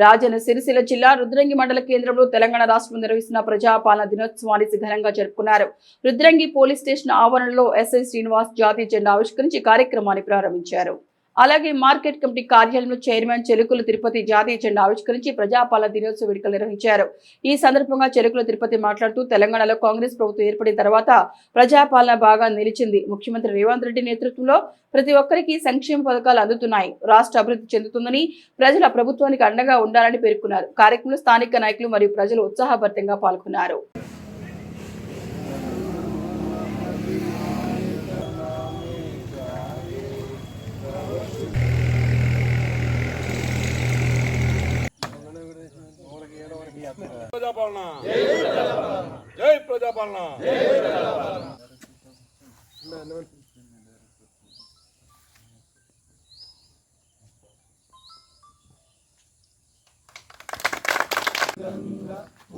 రాజన్న సిరిసిల్ల జిల్లా రుద్రంగి మండల కేంద్రంలో తెలంగాణ రాష్ట్రం నిర్వహిస్తున్న ప్రజాపాలన దినోత్సవాన్ని ఘనంగా జరుపుకున్నారు. రుద్రంగి పోలీస్ స్టేషన్ ఆవరణలో ఎస్ఐ శ్రీనివాస్ జాతీయ జెండా ఆవిష్కరించి కార్యక్రమాన్ని ప్రారంభించారు. అలాగే మార్కెట్ కమిటీ కార్యాలయంలో చైర్మన్ చెలుకుల తిరుపతి జాతీయ జెండా ఆవిష్కరించి ప్రజాపాలన దినోత్సవ వేడుకలు నిర్వహించారు. ఈ సందర్భంగా చెలుకుల తిరుపతి మాట్లాడుతూ తెలంగాణలో కాంగ్రెస్ ప్రభుత్వం ఏర్పడిన తర్వాత ప్రజాపాలన బాగా నిలిచింది. ముఖ్యమంత్రి రేవంత్ రెడ్డి నేతృత్వంలో ప్రతి ఒక్కరికి సంక్షేమ పథకాలు అందుతున్నాయి. రాష్ట్ర అభివృద్ధి చెందుతుందని ప్రజల ప్రభుత్వానికి అండగా ఉండాలని పేర్కొన్నారు. కార్యక్రమంలో స్థానిక నాయకులు మరియు ప్రజలు ఉత్సాహభరితంగా పాల్గొన్నారు. ప్రజాపాలన జై ప్రజాపాలన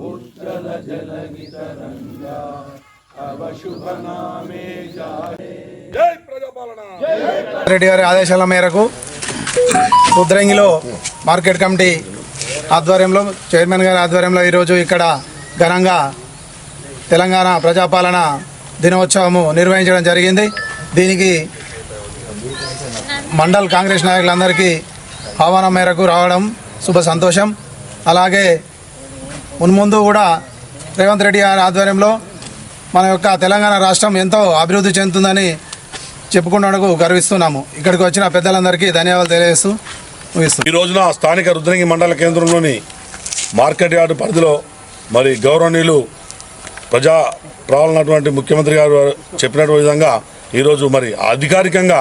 ఉజ్జల జలగితరంగా తవ శుభ నామే జై ప్రజాపాలన. రెడ్డి గారి ఆదేశాల మేరకు రుద్రంగిలో మార్కెట్ కమిటీ ఆధ్వర్యంలో చైర్మన్ గారి ఆధ్వర్యంలో ఈరోజు ఇక్కడ ఘనంగా తెలంగాణ ప్రజాపాలన దినోత్సవము నిర్వహించడం జరిగింది. దీనికి మండల్ కాంగ్రెస్ నాయకులందరికీ ఆహ్వానం మేరకు రావడం శుభ సంతోషం. అలాగే మున్ముందు కూడా రేవంత్ రెడ్డి గారి ఆధ్వర్యంలో మన యొక్క తెలంగాణ రాష్ట్రం ఎంతో అభివృద్ధి చెందుతుందని చెప్పుకున్నందుకు గర్విస్తున్నాము. ఇక్కడికి వచ్చిన పెద్దలందరికీ ధన్యవాదాలు తెలియజేస్తూ ఈ రోజున స్థానిక రుద్రంగి మండల కేంద్రంలోని మార్కెట్ యార్డు పరిధిలో మరి గౌరవనీయులు ప్రజా ప్రాణున్నటువంటి ముఖ్యమంత్రి గారు చెప్పినటువంటి విధంగా ఈరోజు మరి అధికారికంగా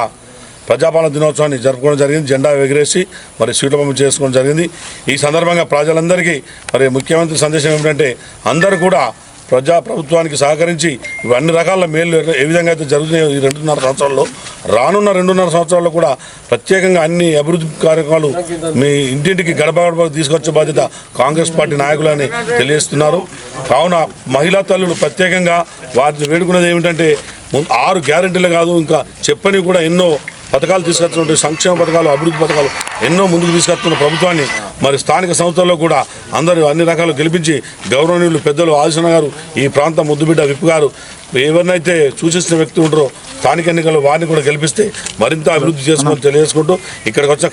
ప్రజాపాలన దినోత్సవాన్ని జరుపుకోవడం జరిగింది. జెండా ఎగరేసి మరి స్వీట్ల పంపిణీ చేసుకోవడం జరిగింది. ఈ సందర్భంగా ప్రజలందరికీ మరి ముఖ్యమంత్రి సందేశం ఏమిటంటే అందరూ కూడా ప్రభుత్వానికి సహకరించి అన్ని రకాల మేలు ఏ విధంగా అయితే జరుగుతున్నాయో ఈ 2.5 సంవత్సరాల్లో రానున్న 2.5 సంవత్సరాల్లో కూడా ప్రత్యేకంగా అన్ని అభివృద్ధి కార్యక్రమాలు మీ ఇంటింటికి గడప తీసుకొచ్చే బాధ్యత కాంగ్రెస్ పార్టీ నాయకులని తెలియజేస్తున్నారు. కావున మహిళా తల్లులు ప్రత్యేకంగా వారిని వేడుకున్నది ఏమిటంటే 6 గ్యారెంటీలు కాదు ఇంకా చెప్పని కూడా ఎన్నో పథకాలు తీసుకొచ్చినటువంటి సంక్షేమ పథకాలు అభివృద్ధి పథకాలు ఎన్నో ముందుకు తీసుకొస్తున్న ప్రభుత్వాన్ని మరి స్థానిక సంస్థల్లో కూడా అందరూ అన్ని రకాలు గెలిపించి గౌరవనీయులు పెద్దలు ఆదిశన గారు ఈ ప్రాంత ముద్దుబిడ్డ విప్పు గారు ఎవరినైతే సూచిస్తున్న వ్యక్తి ఉంటారో స్థానిక ఎన్నికల్లో వారిని కూడా గెలిపిస్తే మరింత అభివృద్ధి చేసుకొని తెలియజేసుకుంటూ ఇక్కడికి వచ్చిన